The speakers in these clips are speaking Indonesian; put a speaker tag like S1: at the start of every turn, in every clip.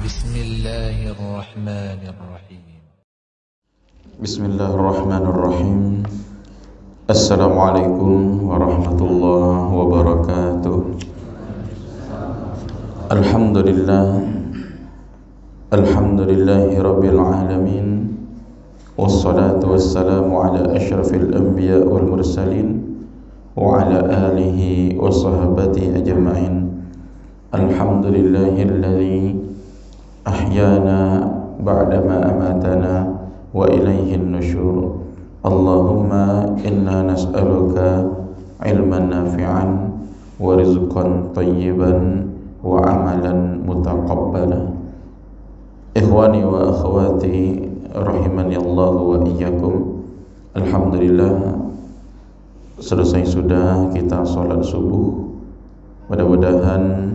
S1: بسم الله الرحمن الرحيم
S2: بسم الله الرحمن الرحيم السلام عليكم ورحمة الله وبركاته الحمد لله رب العالمين والصلاة والسلام على أشرف الأنبياء والمرسلين وعلى آله وصحبه أجمعين الحمد لله الذي أحيانا بعدما أماتنا وإليه النشور اللهم إنا نسألك علما نافعا ورزقا طيبا وعملا متقبلا إخواني وأخواتي rahimani Allah wa iyyakum. Alhamdulillah selesai sudah kita sholat subuh. Mudah-mudahan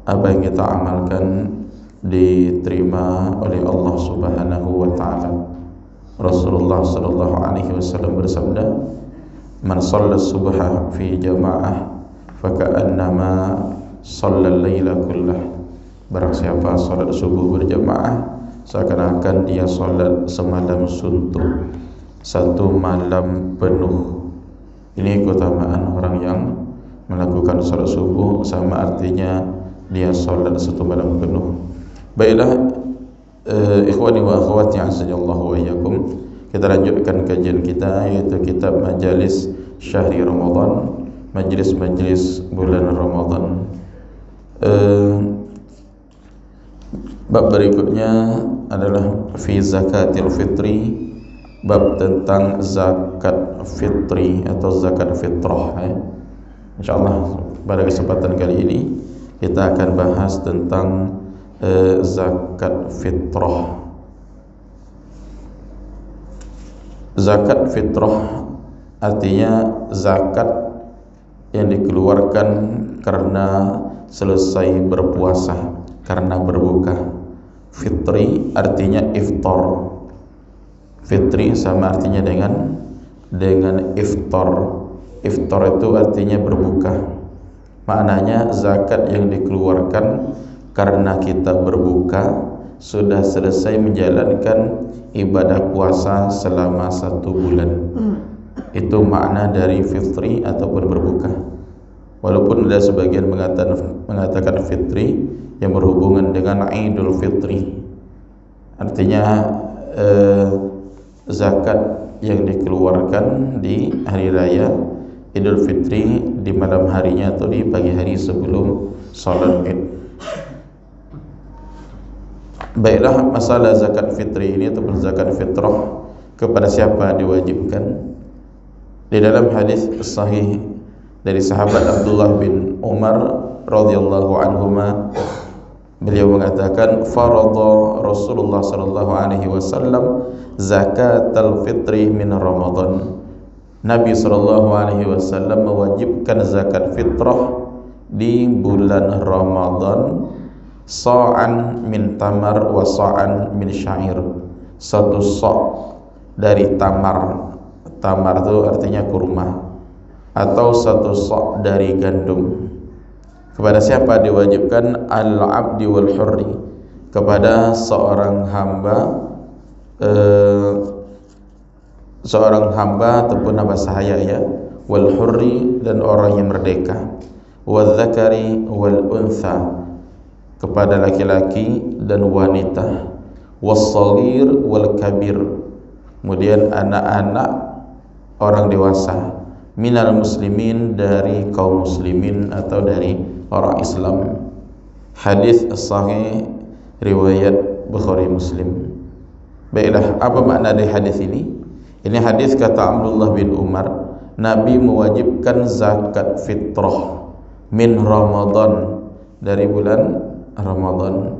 S2: apa yang kita amalkan diterima oleh Allah Subhanahu wa taala. Rasulullah sallallahu alaihi wasallam bersabda, "Man shalla subha fi jamaah faka'annama shalla al-laila kullah." Barang siapa salat subuh berjamaah seakan-akan dia salat semalam suntuk, satu malam penuh. Ini keutamaan orang yang melakukan salat subuh, sama artinya dia salat satu malam penuh. Baiklah, ikhwani wa akhwati azzajallahu wa iyyakum, kita lanjutkan kajian kita, yaitu kitab Majalis Syahri Ramadan, majlis-majlis bulan Ramadan. Bab berikutnya adalah fi zakatil fitri, bab tentang zakat fitri atau zakat fitrah. InsyaAllah pada kesempatan kali ini kita akan bahas tentang zakat fitrah. Zakat fitrah artinya zakat yang dikeluarkan karena selesai berpuasa, karena berbuka. Fitri artinya iftar. Fitri sama artinya dengan iftar. Iftar itu artinya berbuka. Maknanya zakat yang dikeluarkan karena kita berbuka, sudah selesai menjalankan ibadah puasa selama 1 bulan. Itu makna dari fitri ataupun berbuka. Walaupun ada sebagian mengatakan fitri yang berhubungan dengan Idul Fitri, artinya zakat yang dikeluarkan di hari raya Idul Fitri di malam harinya atau di pagi hari sebelum salat Id. Baiklah, masalah zakat fitri ini ataupun zakat fitrah kepada siapa diwajibkan? Di dalam hadis sahih dari sahabat Abdullah bin Umar radhiyallahu anhuma, beliau mengatakan, faradha Rasulullah sallallahu alaihi wasallam zakatal fitri min Ramadan. Nabi sallallahu alaihi wasallam mewajibkan zakat fitrah di bulan Ramadan, sa'an min tamar wa sa'an min syair. Satu sa' dari tamar. Tamar itu artinya kurma, atau satu sa' dari gandum. Kepada siapa diwajibkan? Al-abdi wal hurri, kepada seorang hamba ataupun nama sahaya ya, wal hurri, dan orang yang merdeka, wal zakari wal untha, kepada laki-laki dan wanita, was saghir wal kabir, kemudian anak-anak, orang dewasa, minal muslimin, dari kaum muslimin atau dari orang Islam. Hadis sahih riwayat Bukhari Muslim. Baiklah, apa makna dari hadis ini? Ini hadis kata Abdullah bin Umar, Nabi mewajibkan zakat fitrah min Ramadan, dari bulan Ramadan.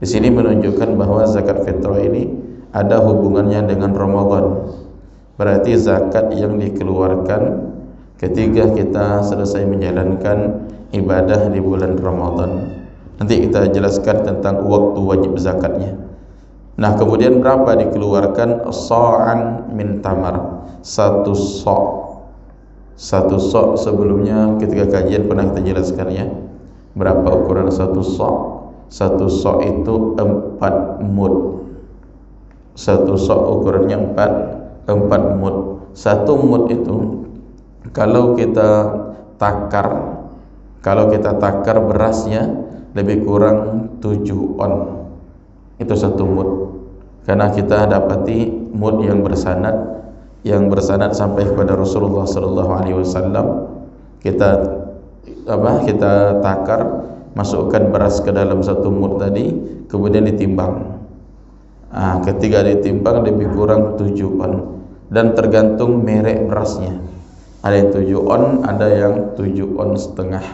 S2: Di sini menunjukkan bahwa zakat fitrah ini ada hubungannya dengan Ramadan. Berarti zakat yang dikeluarkan ketika kita selesai menjalankan ibadah di bulan Ramadan. Nanti kita jelaskan tentang waktu wajib zakatnya. Nah, kemudian berapa dikeluarkan? Sa'an min tamar, satu sa'. Satu sa' sebelumnya ketika kajian pernah kita jelaskan ya. Berapa ukuran satu sa'? Satu sok itu 4 mud. Satu sok ukurannya 4 mud. Satu mud itu kalau kita takar berasnya lebih kurang 7 on. Itu satu mud. Karena kita dapati mud yang bersanad sampai kepada Rasulullah sallallahu alaihi wasallam. Kita takar, masukkan beras ke dalam satu mud tadi, kemudian ditimbang. Ketika ditimbang lebih kurang 7 on, dan tergantung merek berasnya. Ada yang 7 on, ada yang 7 on setengah.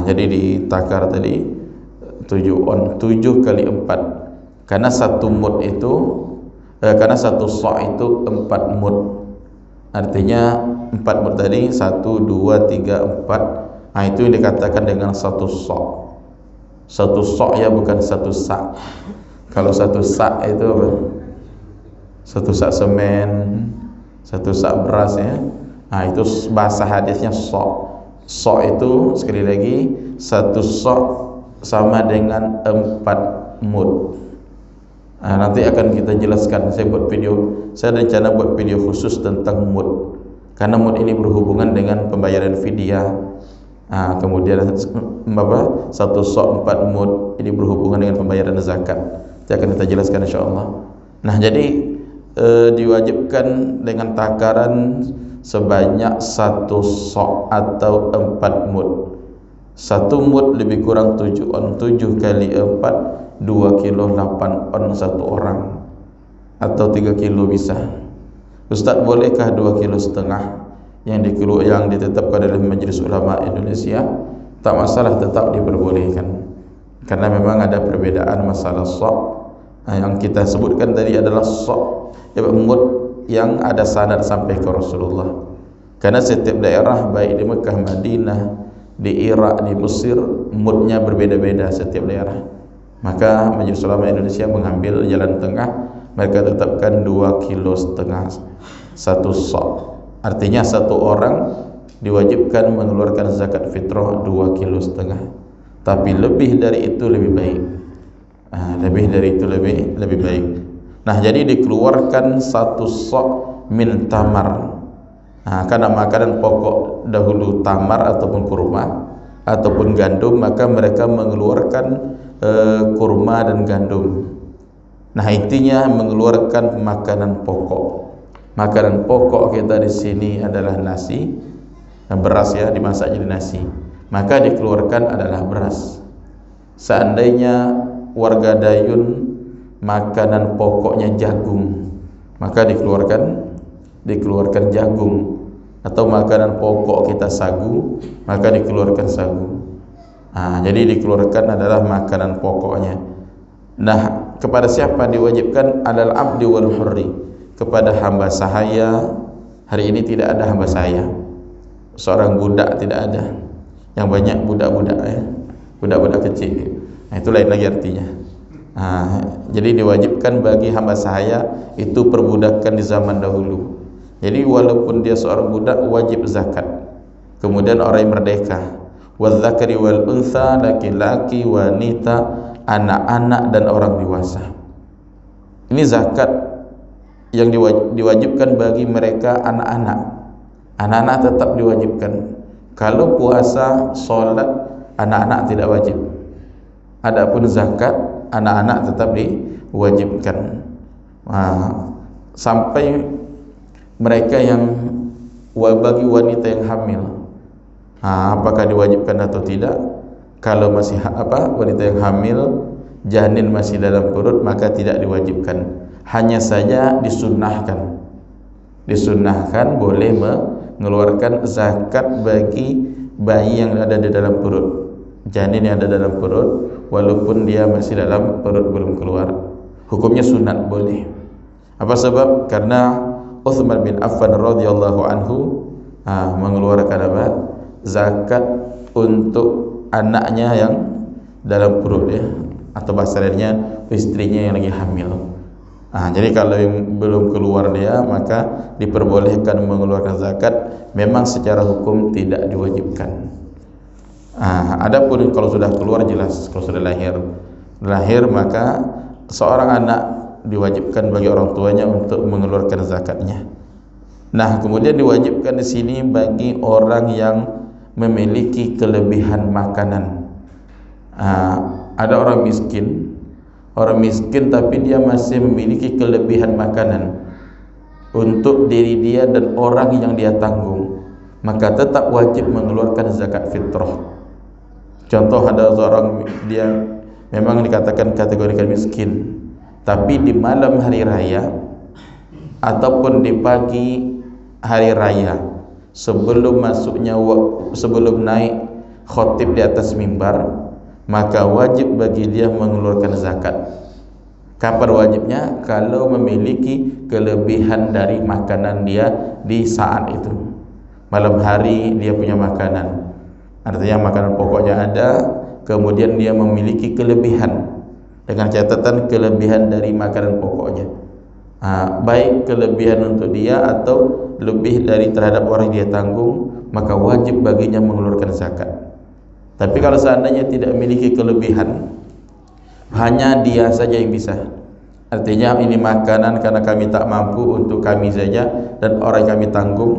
S2: Jadi ditakar tadi 7 on, 7 kali 4. Karena satu mud itu karena satu sok itu 4 mud. Artinya 4 mud tadi 1, 2, 3, 4. Itu yang dikatakan dengan satu sok. Satu sok ya, bukan satu sak. Kalau satu sak itu apa? Satu sak semen, satu sak beras ya. Itu bahasa hadisnya sok. Sok itu sekali lagi satu sok sama dengan 4 mud. Nanti akan kita jelaskan. Saya rencana buat video khusus tentang mud. Karena mud ini berhubungan dengan pembayaran fidyah. Kemudian satu sok 4 mud ini berhubungan dengan pembayaran zakat. Itu akan kita jelaskan insyaallah. Nah, jadi diwajibkan dengan takaran sebanyak satu sok atau 4 mud. Satu mud lebih kurang 7 on. 7 kali 4 2 kilo 8 on satu orang, atau 3 kilo bisa. Ustaz, bolehkah 2 kilo setengah yang ditetapkan oleh Majelis Ulama Indonesia? Tak masalah, tetap diperbolehkan. Karena memang ada perbedaan masalah sok. Yang kita sebutkan tadi adalah sok mud yang ada sanad sampai ke Rasulullah. Karena setiap daerah, baik di Mekah, Madinah, di Irak, di Mesir, mudnya berbeda-beda setiap daerah. Maka Majelis Ulama Indonesia mengambil jalan tengah. Mereka tetapkan 2 kilo setengah satu sok. Artinya satu orang diwajibkan mengeluarkan zakat fitrah 2 kilo setengah. Tapi lebih dari itu lebih baik. Lebih dari itu lebih baik. Nah, jadi dikeluarkan satu sok min tamar. Karena makanan pokok dahulu tamar ataupun kurma ataupun gandum, maka mereka mengeluarkan kurma dan gandum. Nah, intinya mengeluarkan makanan pokok. Makanan pokok kita di sini adalah nasi, beras ya, dimasak jadi nasi. Maka dikeluarkan adalah beras. Seandainya warga Dayun makanan pokoknya jagung, maka dikeluarkan jagung. Atau makanan pokok kita sagu, maka dikeluarkan sagu. Jadi dikeluarkan adalah makanan pokoknya. Nah, kepada siapa diwajibkan? Alal abdi wal hurri, kepada hamba sahaya. Hari ini tidak ada hamba sahaya. Seorang budak tidak ada. Yang banyak budak-budak ya, budak-budak kecil. Itu lain lagi artinya. Jadi diwajibkan bagi hamba sahaya, itu perbudakan di zaman dahulu. Jadi walaupun dia seorang budak, wajib zakat. Kemudian orang yang merdeka, wadzakari wal untha, laki-laki, wanita, anak-anak dan orang dewasa. Ini zakat yang diwajibkan bagi mereka anak-anak. Anak-anak tetap diwajibkan. Kalau puasa, sholat, anak-anak tidak wajib. Adapun zakat, anak-anak tetap diwajibkan. Sampai mereka yang bagi wanita yang hamil, apakah diwajibkan atau tidak? Kalau masih wanita yang hamil, janin masih dalam perut, maka tidak diwajibkan. Hanya saja disunnahkan. Disunnahkan boleh mengeluarkan zakat bagi bayi yang ada di dalam perut, janin yang ada dalam perut, walaupun dia masih dalam perut belum keluar. Hukumnya sunat, boleh. Apa sebab? Karena Uthman bin Affan radhiyallahu anhu mengeluarkan zakat untuk anaknya yang dalam perut ya, atau bahasa lainnya istrinya yang lagi hamil. Jadi kalau yang belum keluar dia, maka diperbolehkan mengeluarkan zakat. Memang secara hukum tidak diwajibkan. Adapun kalau sudah keluar jelas, kalau sudah lahir maka seorang anak diwajibkan bagi orang tuanya untuk mengeluarkan zakatnya. Nah, kemudian diwajibkan di sini bagi orang yang memiliki kelebihan makanan. Ada orang miskin tapi dia masih memiliki kelebihan makanan untuk diri dia dan orang yang dia tanggung, maka tetap wajib mengeluarkan zakat fitrah. Contoh, ada seorang dia memang dikatakan kategorikan miskin, tapi di malam hari raya ataupun di pagi hari raya sebelum naik khotib di atas mimbar, maka wajib bagi dia mengeluarkan zakat. Kapan wajibnya? Kalau memiliki kelebihan dari makanan dia di saat itu. Malam hari dia punya makanan, artinya makanan pokoknya ada, kemudian dia memiliki kelebihan, dengan catatan kelebihan dari makanan pokoknya, baik kelebihan untuk dia atau lebih dari terhadap orang dia tanggung, maka wajib baginya mengeluarkan zakat. Tapi kalau seandainya tidak memiliki kelebihan, hanya dia saja yang bisa, artinya ini makanan karena kami tak mampu untuk kami saja dan orang yang kami tanggung,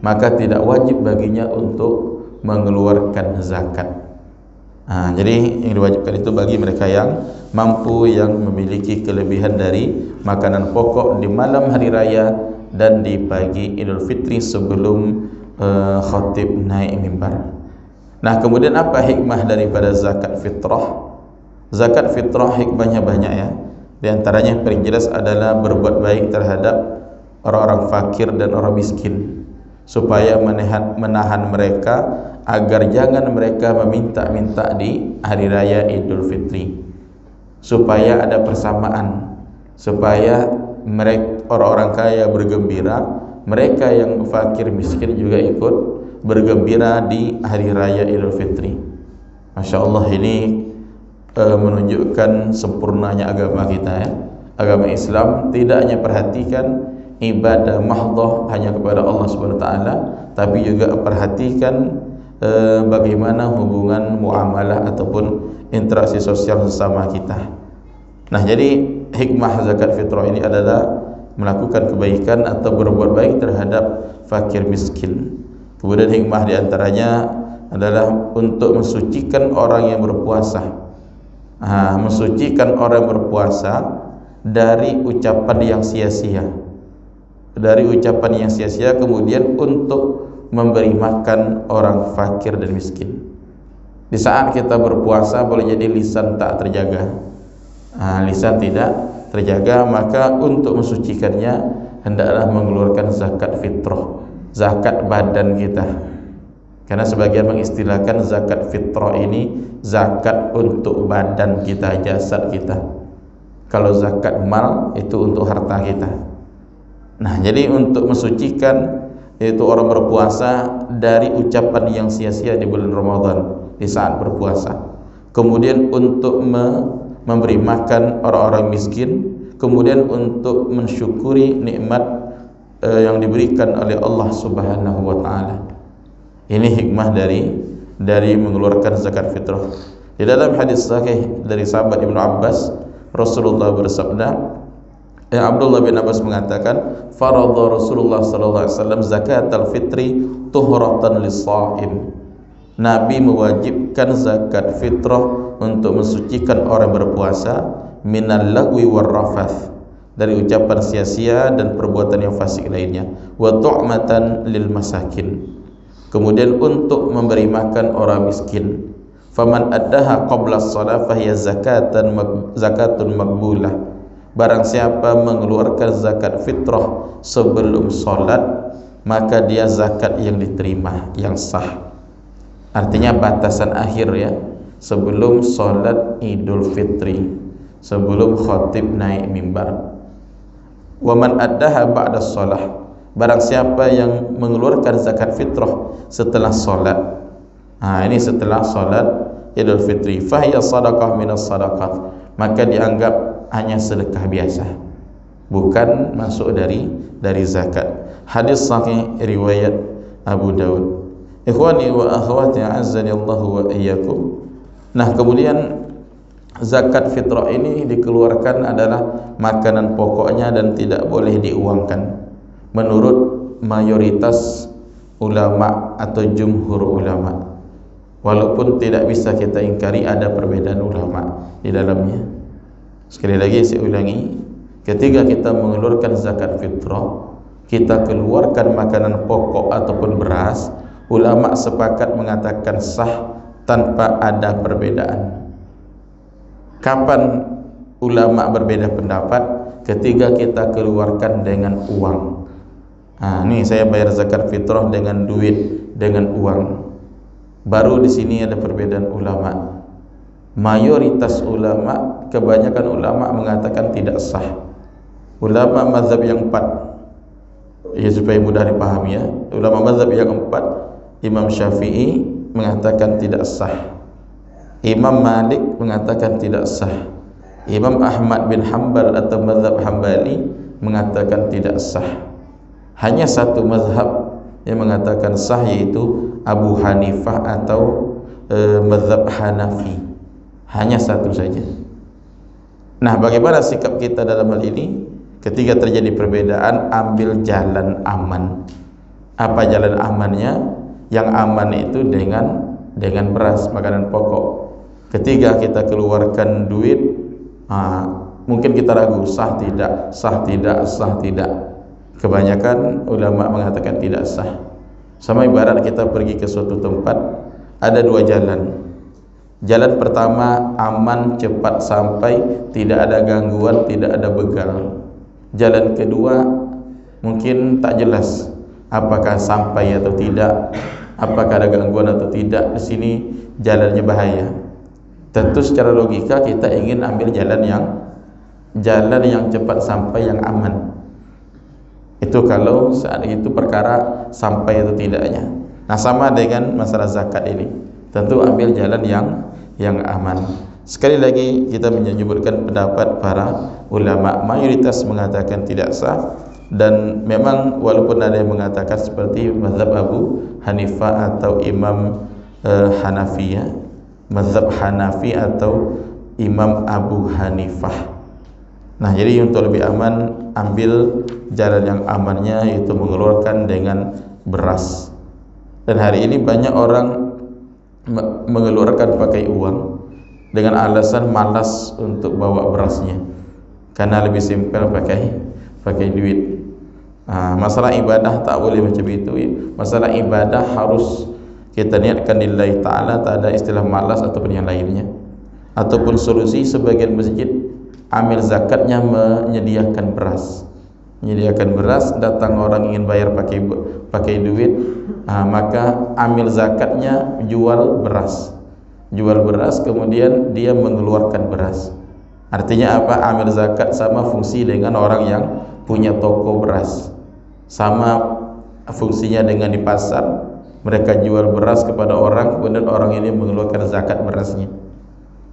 S2: maka tidak wajib baginya untuk mengeluarkan zakat. Jadi yang diwajibkan itu bagi mereka yang mampu, yang memiliki kelebihan dari makanan pokok di malam hari raya dan di pagi Idul Fitri sebelum khatib naik mimbar. Nah, kemudian apa hikmah daripada zakat fitrah? Zakat fitrah hikmahnya banyak ya. Di antaranya yang paling jelas adalah berbuat baik terhadap orang-orang fakir dan orang miskin, supaya menahan mereka agar jangan mereka meminta-minta di hari raya Idul Fitri, supaya ada persamaan, supaya mereka orang-orang kaya bergembira, mereka yang fakir miskin juga ikut bergembira di hari raya Idul Fitri. Masya Allah, ini menunjukkan sempurnanya agama kita ya. Agama Islam tidak hanya perhatikan ibadah mahdhah hanya kepada Allah Subhanahu wa taala, tapi juga perhatikan bagaimana hubungan muamalah ataupun interaksi sosial sesama kita. Nah, jadi hikmah zakat fitrah ini adalah melakukan kebaikan atau berbuat baik terhadap fakir miskin. Kemudian hikmah diantaranya adalah untuk mensucikan orang yang berpuasa. Mensucikan orang yang berpuasa dari ucapan yang sia-sia. Dari ucapan yang sia-sia, kemudian untuk memberi makan orang fakir dan miskin. Di saat kita berpuasa boleh jadi lisan tak terjaga, lisan tidak terjaga, maka untuk mensucikannya hendaklah mengeluarkan zakat fitrah, zakat badan kita. Karena sebagian mengistilahkan zakat fitrah ini zakat untuk badan kita, jasad kita. Kalau zakat mal itu untuk harta kita. Nah, jadi untuk mensucikan yaitu orang berpuasa dari ucapan yang sia-sia di bulan Ramadan di saat berpuasa. Kemudian untuk memberi makan orang-orang miskin, kemudian untuk mensyukuri nikmat yang diberikan oleh Allah Subhanahu wa taala. Ini hikmah dari mengeluarkan zakat fitrah. Di dalam hadis sahih dari sahabat Ibnu Abbas, Rasulullah bersabda, Abdullah bin Abbas mengatakan, faradha Rasulullah sallallahu alaihi wasallam zakatal fitri tuhratan lis-shaim. Nabi mewajibkan zakat fitrah untuk mensucikan orang berpuasa minal lagwi war rafath, dari ucapan sia-sia dan perbuatan yang fasik lainnya, wa tu'matan lil masakin, kemudian untuk memberi makan orang miskin. Faman addaha qabla as-shalah fahiya zakatun maqbulah. Barang siapa mengeluarkan zakat fitrah sebelum solat, maka dia zakat yang diterima, yang sah. Artinya batasan akhir ya, sebelum solat Idul Fitri, sebelum khatib naik mimbar. Wa man addaha ba'da shalah, barang siapa yang mengeluarkan zakat fitrah setelah solat, ini setelah solat Idul Fitri, fahiya sadaqah minas sadaqat, maka dianggap hanya sedekah biasa, bukan masuk dari zakat. Hadis sahih riwayat Abu Daud. Ikhwani wa akhwati azzani Allahu wa iyyakum. Nah, kemudian zakat fitrah ini dikeluarkan adalah makanan pokoknya dan tidak boleh diuangkan menurut mayoritas ulama atau jumhur ulama. Walaupun tidak bisa kita ingkari ada perbedaan ulama di dalamnya. Sekali lagi saya ulangi, ketika kita mengeluarkan zakat fitrah, kita keluarkan makanan pokok ataupun beras, ulama sepakat mengatakan sah tanpa ada perbedaan. Kapan ulama berbeda pendapat? Ketika kita keluarkan dengan uang. Nah, ini saya bayar zakat fitrah dengan duit, dengan uang. Baru di sini ada perbedaan ulama. Mayoritas ulama, kebanyakan ulama mengatakan tidak sah. Ulama mazhab yang 4, ya supaya mudah dipahami ya. Ulama mazhab yang 4, Imam Syafi'i mengatakan tidak sah. Imam Malik mengatakan tidak sah. Imam Ahmad bin Hanbal atau mazhab Hambali mengatakan tidak sah. Hanya satu mazhab yang mengatakan sah, yaitu Abu Hanifah atau mazhab Hanafi. Hanya satu saja. Nah, bagaimana sikap kita dalam hal ini? Ketika terjadi perbedaan, ambil jalan aman. Apa jalan amannya? Yang aman itu dengan beras, makanan pokok. Ketika kita keluarkan duit, mungkin kita ragu sah tidak, sah tidak, sah tidak. Kebanyakan ulama mengatakan tidak sah. Sama ibarat kita pergi ke suatu tempat, ada dua jalan. Jalan pertama aman, cepat sampai, tidak ada gangguan, tidak ada begal. Jalan kedua mungkin tak jelas apakah sampai atau tidak, apakah ada gangguan atau tidak. Di sini jalannya bahaya. Tentu secara logika kita ingin ambil jalan yang cepat sampai, yang aman. Itu kalau saat itu perkara sampai atau tidaknya. Nah, sama dengan masalah zakat ini. Tentu ambil jalan yang aman. Sekali lagi kita menyebutkan pendapat para ulama, mayoritas mengatakan tidak sah, dan memang walaupun ada yang mengatakan seperti mazhab Abu Hanifah atau Imam Hanafiyah, mazhab Hanafi atau Imam Abu Hanifah. Nah, jadi untuk lebih aman, ambil jalan yang amannya, yaitu mengeluarkan dengan beras. Dan hari ini banyak orang mengeluarkan pakai uang dengan alasan malas untuk bawa berasnya, karena lebih simpel pakai duit. Masalah ibadah tak boleh macam itu. Masalah ibadah harus kita niatkan lillahi ta'ala, tak ada istilah malas ataupun yang lainnya. Ataupun solusi sebagian masjid ambil zakatnya menyediakan beras. Menyediakan beras, datang orang ingin bayar pakai duit, maka ambil zakatnya, jual beras. Jual beras, kemudian dia mengeluarkan beras. Artinya apa? Ambil zakat sama fungsi dengan orang yang punya toko beras. Sama fungsinya dengan di pasar. Mereka jual beras kepada orang, kemudian orang ini mengeluarkan zakat berasnya.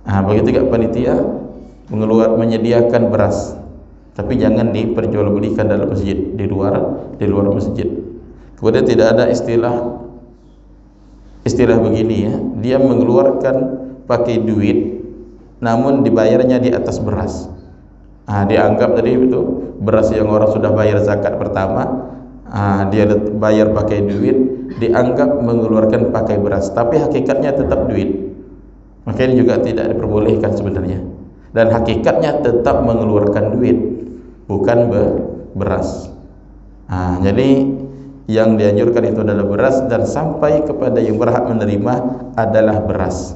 S2: Begitu juga panitia menyediakan beras, tapi jangan diperjualbelikan dalam masjid, di luar masjid. Kemudian tidak ada istilah begini ya, dia mengeluarkan pakai duit, namun dibayarnya di atas beras. Dianggap tadi itu beras yang orang sudah bayar zakat pertama, dia bayar pakai duit, dianggap mengeluarkan pakai beras, tapi hakikatnya tetap duit. Maka ini juga tidak diperbolehkan sebenarnya. Dan hakikatnya tetap mengeluarkan duit, bukan beras. Jadi yang dianjurkan itu adalah beras, dan sampai kepada yang berhak menerima adalah beras.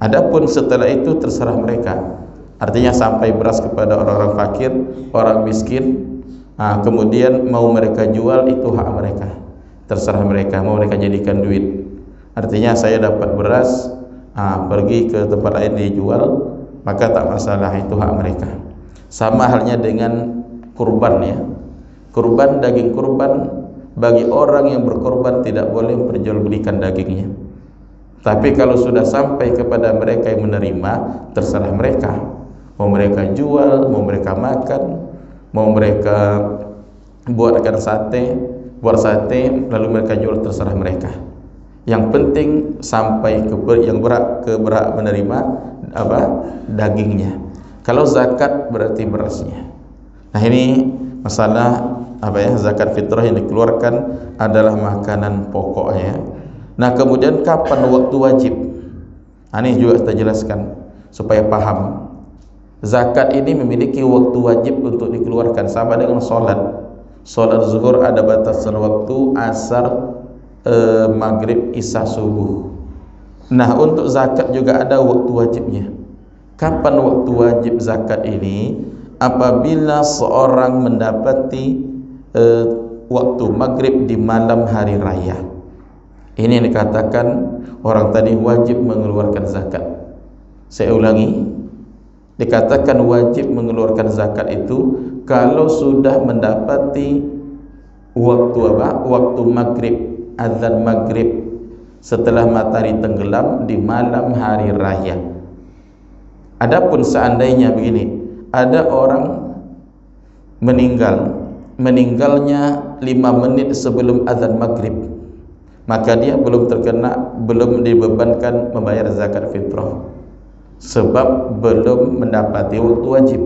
S2: Adapun setelah itu terserah mereka. Artinya sampai beras kepada orang-orang fakir, orang miskin, kemudian mau mereka jual, itu hak mereka. Terserah mereka, mau mereka jadikan duit. Artinya saya dapat beras, pergi ke tempat lain dijual, maka tak masalah, itu hak mereka. Sama halnya dengan kurban ya. Kurban, daging kurban, bagi orang yang berkorban tidak boleh memperjualbelikan dagingnya. Tapi kalau sudah sampai kepada mereka yang menerima, terserah mereka. Mau mereka jual, mau mereka makan, mau mereka buat sate, lalu mereka jual, terserah mereka. Yang penting sampai yang berhak menerima dagingnya. Kalau zakat berarti berasnya. Nah, ini masalah zakat fitrah yang dikeluarkan adalah makanan pokoknya. Nah, kemudian kapan waktu wajib? Ini juga kita jelaskan supaya paham. Zakat ini memiliki waktu wajib untuk dikeluarkan sama dengan sholat. Sholat zuhur ada batasan waktu, asar, maghrib, isya, subuh. Nah, untuk zakat juga ada waktu wajibnya. Kapan waktu wajib zakat ini? Apabila seorang mendapati waktu maghrib di malam hari raya. Ini yang dikatakan orang tadi wajib mengeluarkan zakat. Saya ulangi, dikatakan wajib mengeluarkan zakat itu kalau sudah mendapati waktu waktu maghrib, azan maghrib setelah matahari tenggelam di malam hari raya. Adapun seandainya begini, ada orang meninggalnya 5 menit sebelum azan maghrib, maka dia belum dibebankan membayar zakat fitrah sebab belum mendapati waktu wajib.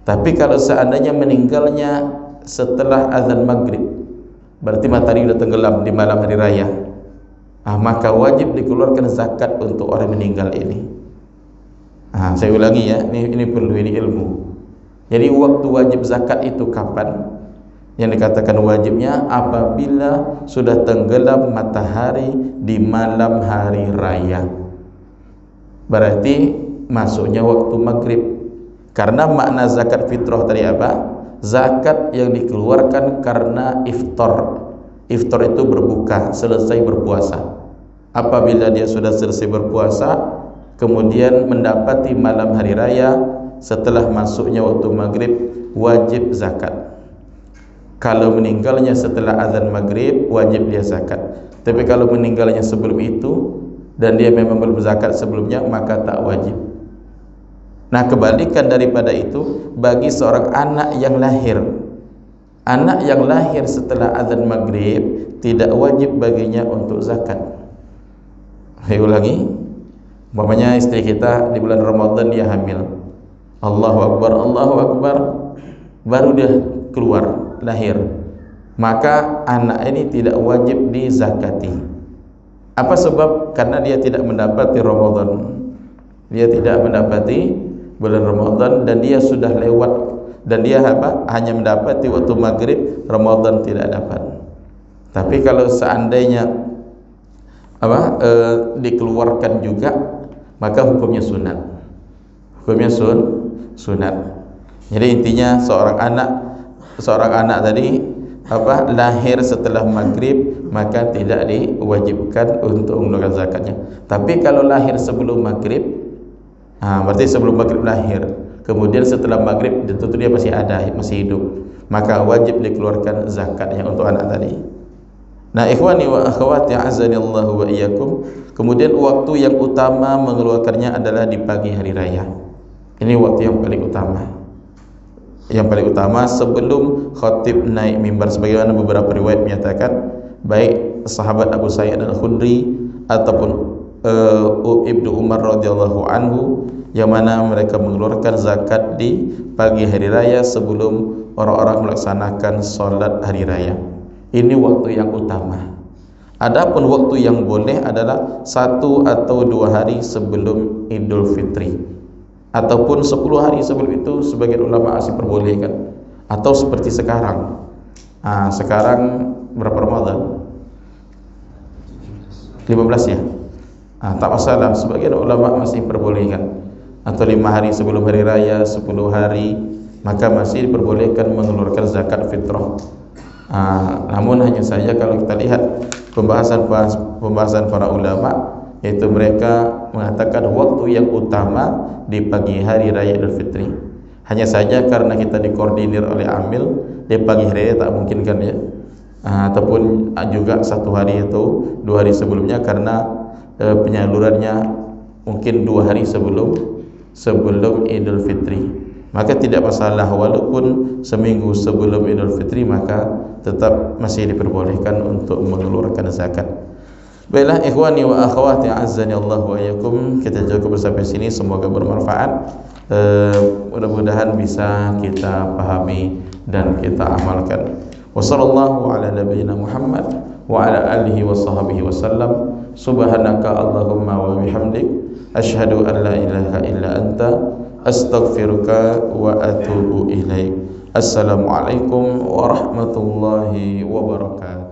S2: Tapi kalau seandainya meninggalnya setelah azan maghrib, berarti matahari sudah tenggelam di malam hari raya, maka wajib dikeluarkan zakat untuk orang meninggal ini. Saya ulangi ya, ini perlu, ini ilmu. Jadi waktu wajib zakat itu kapan? Yang dikatakan wajibnya apabila sudah tenggelam matahari di malam hari raya. Berarti masuknya waktu maghrib. Karena makna zakat fitrah tadi apa? Zakat yang dikeluarkan karena iftar. Iftar itu berbuka, selesai berpuasa. Apabila dia sudah selesai berpuasa, kemudian mendapati malam hari raya setelah masuknya waktu maghrib, wajib zakat. Kalau meninggalnya setelah azan maghrib, wajib dia zakat. Tapi kalau meninggalnya sebelum itu dan dia memang belum zakat sebelumnya, maka tak wajib. Nah, kebalikan daripada itu bagi seorang anak yang lahir. Anak yang lahir setelah azan maghrib tidak wajib baginya untuk zakat. Saya ulangi, umpamanya istri kita di bulan Ramadan dia hamil, Allahu Akbar, baru dia keluar, lahir, maka anak ini tidak wajib dizakati. Apa sebab? Karena dia tidak mendapati Ramadan, dia tidak mendapati bulan Ramadan, dan dia sudah lewat, dan dia hanya mendapati waktu maghrib, Ramadan tidak dapat. Tapi kalau seandainya dikeluarkan juga, maka hukumnya sunat. Hukumnya sunat. Jadi intinya seorang anak tadi lahir setelah maghrib, maka tidak diwajibkan untuk mengeluarkan zakatnya. Tapi kalau lahir sebelum maghrib, berarti sebelum maghrib lahir, kemudian setelah maghrib tentu dia masih hidup, maka wajib dikeluarkan zakatnya untuk anak tadi. Nah, ikhwani wa akhwati azanillahu wa iyyakum, kemudian waktu yang utama mengeluarkannya adalah di pagi hari raya. Ini waktu yang paling utama. Yang paling utama sebelum khatib naik mimbar, sebagaimana beberapa riwayat menyatakan, baik sahabat Abu Sa'id Al-Khudri ataupun Ibnu Umar radhiyallahu anhu, yang mana mereka mengeluarkan zakat di pagi hari raya sebelum orang-orang melaksanakan sholat hari raya. Ini waktu yang utama. Adapun waktu yang boleh adalah 1 atau 2 hari sebelum Idul Fitri, ataupun 10 hari sebelum itu, sebagian ulama masih perbolehkan. Atau seperti sekarang. Sekarang berapa Ramadan? 15 ya? Tak masalah, sebagian ulama masih perbolehkan. Atau 5 hari sebelum hari raya, 10 hari, maka masih diperbolehkan mengeluarkan zakat fitrah. Namun hanya saja kalau kita lihat pembahasan para ulama, yaitu mereka mengatakan waktu yang utama di pagi hari raya Idul Fitri. Hanya saja karena kita dikoordinir oleh amil, di pagi hari raya tak mungkin kan ya, ataupun juga 1 hari atau 2 hari sebelumnya, karena penyalurannya mungkin 2 hari sebelum Idul Fitri. Maka tidak masalah, walaupun seminggu sebelum Idul Fitri, maka tetap masih diperbolehkan untuk mengeluarkan zakat. Baiklah ikhwani wa akhwati azzani Allah wa iyyakum, kita cukup sampai sini, semoga bermanfaat. Mudah-mudahan bisa kita pahami dan kita amalkan. Wassallallahu ala nabiyyina Muhammad wa ala alihi wa sahbihi wasallam. Subhanaka Allahumma wa bihamdik, asyhadu an la ilaha illa anta, astaghfiruka wa atubu ilaik. Assalamualaikum warahmatullahi wabarakatuh.